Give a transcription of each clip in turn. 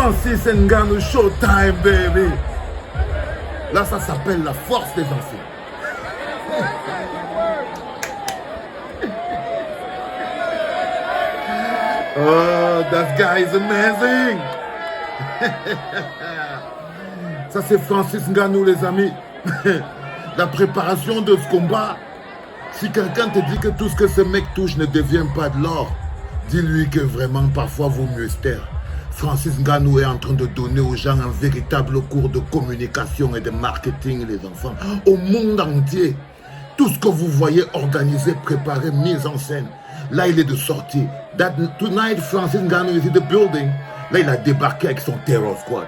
Francis Ngannou, Showtime, baby. Là, ça s'appelle la force des anciens. Oh, that guy is amazing. Ça, c'est Francis Ngannou, les amis. La préparation de ce combat. Si quelqu'un te dit que tout ce que ce mec touche ne devient pas de l'or, dis-lui que vraiment, parfois, vaut mieux se taire. Francis Ngannou est en train de donner aux gens un véritable cours de communication et de marketing, les enfants, au monde entier. Tout ce que vous voyez organisé, préparé, mis en scène. Là, il est de sortie. Tonight, Francis Ngannou is in the building. Là, il a débarqué avec son Terror Squad.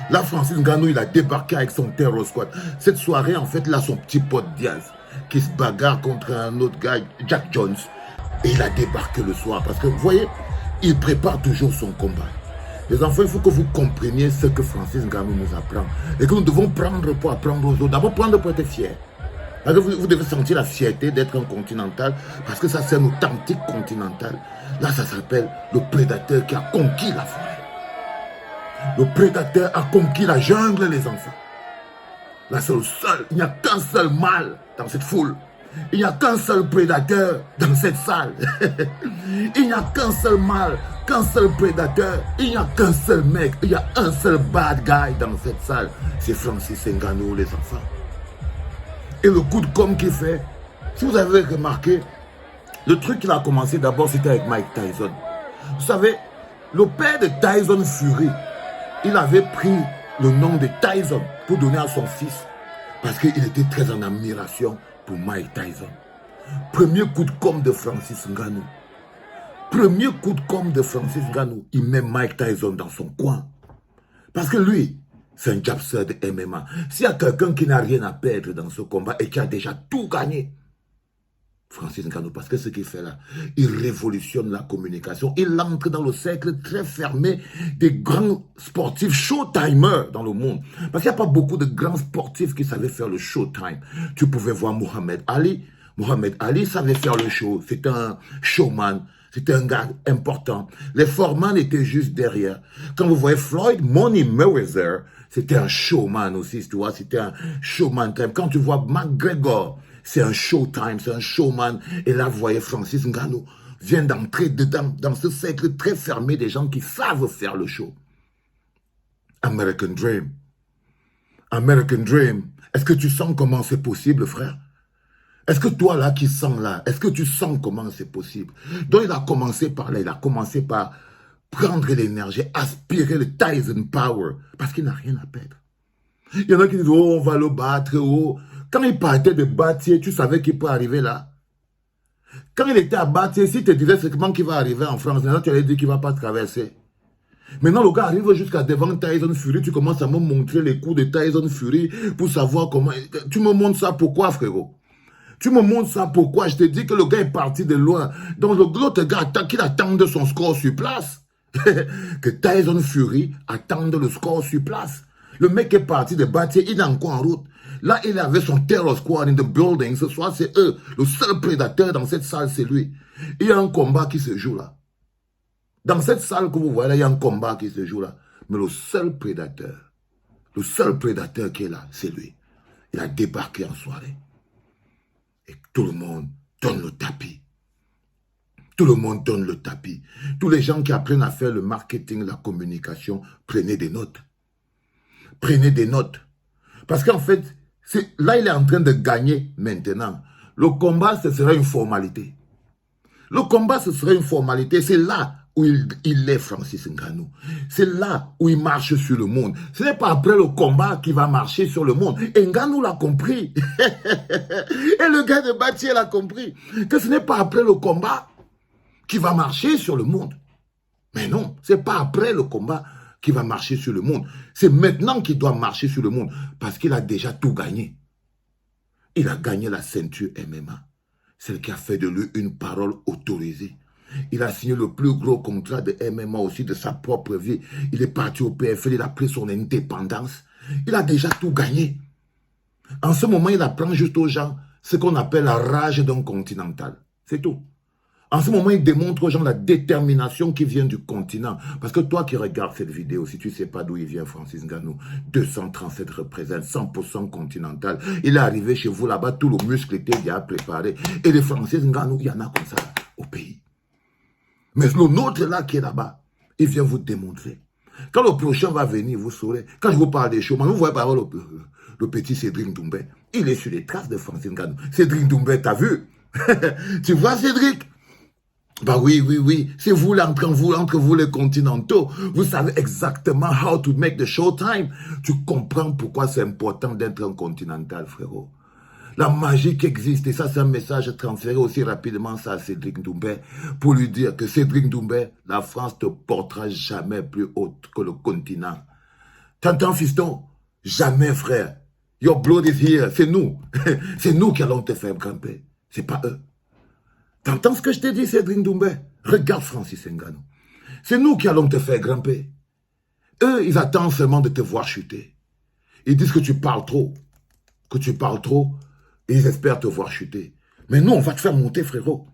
Là, Francis Ngannou, il a débarqué avec son Terror Squad. Cette soirée, en fait, là, son petit pote Diaz, qui se bagarre contre un autre gars, Jack Jones. Et il a débarqué le soir. Parce que, vous voyez, il prépare toujours son combat. Les enfants, il faut que vous compreniez ce que Francis Ngannou nous apprend. Et que nous devons prendre pour apprendre aux autres. D'abord, prendre pour être fiers. Parce que vous devez sentir la fierté d'être un continental. Parce que ça, c'est un authentique continental. Là, ça s'appelle le prédateur qui a conquis la forêt. Le prédateur a conquis la jungle, les enfants. Là, c'est le seul. Il n'y a qu'un seul mâle dans cette foule. Il n'y a qu'un seul prédateur dans cette salle. Il n'y a qu'un seul mâle, qu'un seul prédateur. Il n'y a qu'un seul mec. Il y a un seul bad guy dans cette salle. C'est Francis Ngannou, les enfants. Et le coup de com' qu'il fait, si vous avez remarqué, le truc qu'il a commencé d'abord, c'était avec Mike Tyson. Vous savez, le père de Tyson Fury, il avait pris le nom de Tyson pour donner à son fils. Parce qu'il était très en admiration pour Mike Tyson. Premier coup de com' de Francis Ngannou. Premier coup de com' de Francis Ngannou. Il met Mike Tyson dans son coin. Parce que lui, c'est un jabster de MMA. S'il y a quelqu'un qui n'a rien à perdre dans ce combat et qui a déjà tout gagné, Francis Ngannou, parce que ce qu'il fait là, il révolutionne la communication. Il entre dans le cercle très fermé des grands sportifs showtimers dans le monde. Parce qu'il n'y a pas beaucoup de grands sportifs qui savaient faire le showtime. Tu pouvais voir Mohamed Ali. Mohamed Ali savait faire le show. C'était un showman. C'était un gars important. Les foreman étaient juste derrière. Quand vous voyez Floyd Money Mayweather, c'était un showman aussi, tu vois. C'était un showman. Quand tu vois McGregor, c'est un showtime, c'est un showman. Et là, vous voyez Francis Ngannou vient d'entrer dedans, dans ce cercle très fermé des gens qui savent faire le show. American Dream. American Dream. Est-ce que tu sens comment c'est possible, frère? Est-ce que toi, là, qui sens là, est-ce que tu sens comment c'est possible? Donc, il a commencé par là, il a commencé par prendre l'énergie, aspirer le Tyson Power, parce qu'il n'a rien à perdre. Il y en a qui disent, oh, on va le battre, oh. Quand il partait de Bâtier, tu savais qu'il peut arriver là. Quand il était à Bâtier, si tu te disais comment qu'il va arriver en France, maintenant tu allais dire qu'il ne va pas traverser. Maintenant, le gars arrive jusqu'à devant Tyson Fury, tu commences à me montrer les coups de Tyson Fury pour savoir comment... Tu me montres ça pourquoi, frérot? Tu me montres ça pourquoi? Je te dis que le gars est parti de loin. Donc l'autre gars attend qu'il attende son score sur place. Que Tyson Fury attende le score sur place. Le mec est parti de Bâtier, il est encore en route. Là, il avait son Terror Squad in the building. Ce soir, c'est eux. Le seul prédateur dans cette salle, c'est lui. Il y a un combat qui se joue là. Dans cette salle que vous voyez là, il y a un combat qui se joue là. Mais le seul prédateur qui est là, c'est lui. Il a débarqué en soirée. Et tout le monde donne le tapis. Tout le monde donne le tapis. Tous les gens qui apprennent à faire le marketing, la communication, prenez des notes. Prenez des notes. Parce qu'en fait, là, il est en train de gagner maintenant. Le combat, ce sera une formalité. Le combat, ce sera une formalité. C'est là où il est, Francis Ngannou. C'est là où il marche sur le monde. Ce n'est pas après le combat qu'il va marcher sur le monde. Et Ngannou l'a compris. Et le gars de Bâtier l'a compris. Que ce n'est pas après le combat qu'il va marcher sur le monde. Mais non, ce n'est pas après le combat qu'il va marcher sur le monde. C'est maintenant qu'il doit marcher sur le monde. Parce qu'il a déjà tout gagné. Il a gagné la ceinture MMA. Celle qui a fait de lui une parole autorisée. Il a signé le plus gros contrat de MMA aussi de sa propre vie. Il est parti au PFL, il a pris son indépendance. Il a déjà tout gagné. En ce moment, il apprend juste aux gens ce qu'on appelle la rage d'un continental. C'est tout. En ce moment, il démontre aux gens la détermination qui vient du continent. Parce que toi qui regardes cette vidéo, si tu ne sais pas d'où il vient, Francis Ngannou, 237 représente, 100% continental. Il est arrivé chez vous là-bas, tout le muscle était déjà préparé. Et les Francis Ngannou, il y en a comme ça au pays. Mais le nôtre là qui est là-bas, il vient vous démontrer. Quand le prochain va venir, vous saurez. Quand je vous parle des chômeurs, vous voyez par exemple le petit Cédric Doumbé. Il est sur les traces de Francis Ngannou. Cédric Doumbé, t'as vu? Tu vois Cédric? Bah oui, oui, oui. C'est vous là, entre vous les continentaux. Vous savez exactement how to make the showtime. Tu comprends pourquoi c'est important d'être un continental, frérot. La magie qui existe, et ça c'est un message transféré aussi rapidement ça à Cédric Doumbé, pour lui dire que Cédric Doumbé, la France te portera jamais plus haute que le continent. T'entends, fiston? Jamais, frère. Your blood is here. C'est nous. C'est nous qui allons te faire grimper. C'est pas eux. T'entends ce que je te dis, Cédric Doumbé? Regarde Francis Ngannou. C'est nous qui allons te faire grimper. Eux, ils attendent seulement de te voir chuter. Ils disent que tu parles trop. Que tu parles trop. Et ils espèrent te voir chuter. Mais nous, on va te faire monter, frérot.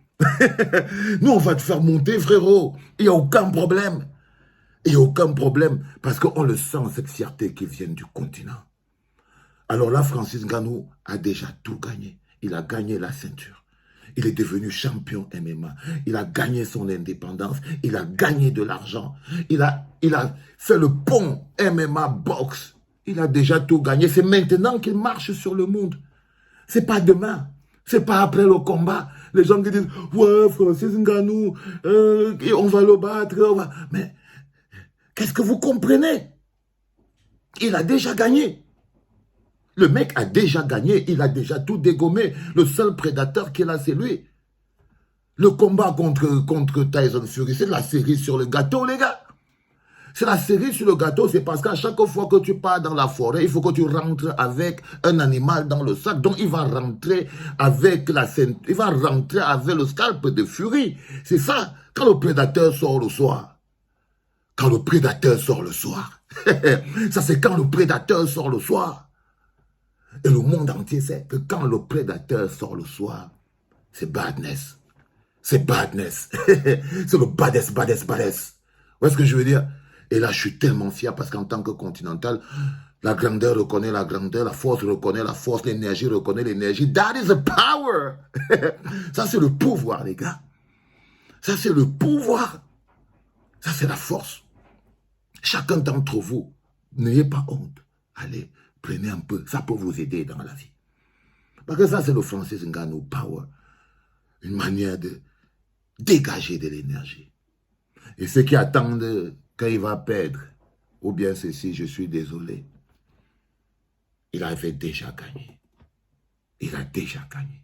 Nous, on va te faire monter, frérot. Il n'y a aucun problème. Il n'y a aucun problème. Parce qu'on le sent, cette fierté qui vient du continent. Alors là, Francis Ngannou a déjà tout gagné. Il a gagné la ceinture. Il est devenu champion MMA. Il a gagné son indépendance. Il a gagné de l'argent. Il a fait le pont MMA boxe. Il a déjà tout gagné. C'est maintenant qu'il marche sur le monde. C'est pas demain. C'est pas après le combat. Les gens qui disent, ouais, Francis Ngannou, on va le battre. Mais qu'est-ce que vous comprenez? Il a déjà gagné. Le mec a déjà gagné, il a déjà tout dégommé. Le seul prédateur qu'il a, c'est lui. Le combat contre Tyson Fury, c'est la cerise sur le gâteau, les gars. C'est la cerise sur le gâteau, c'est parce qu'à chaque fois que tu pars dans la forêt, il faut que tu rentres avec un animal dans le sac. Donc, il va rentrer avec il va rentrer avec le scalp de Fury. C'est ça, quand le prédateur sort le soir. Quand le prédateur sort le soir. Ça, c'est quand le prédateur sort le soir. Et le monde entier sait que quand le prédateur sort le soir, c'est badness. C'est badness. C'est le baddest. Vous voyez ce que je veux dire? Et là, je suis tellement fier parce qu'en tant que continental, la grandeur reconnaît la grandeur, la force reconnaît la force, l'énergie reconnaît l'énergie. That is the power. Ça, c'est le pouvoir, les gars. Ça, c'est le pouvoir. Ça, c'est la force. Chacun d'entre vous, n'ayez pas honte. Allez, prenez un peu. Ça peut vous aider dans la vie. Parce que ça, c'est le Francis Ngannou power. Une manière de dégager de l'énergie. Et ceux qui attendent quand il va perdre, ou bien ceci, je suis désolé. Il avait déjà gagné. Il a déjà gagné.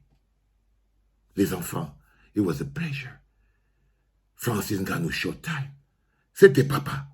Les enfants, it was a pleasure. Francis Ngannou Showtime. C'était papa.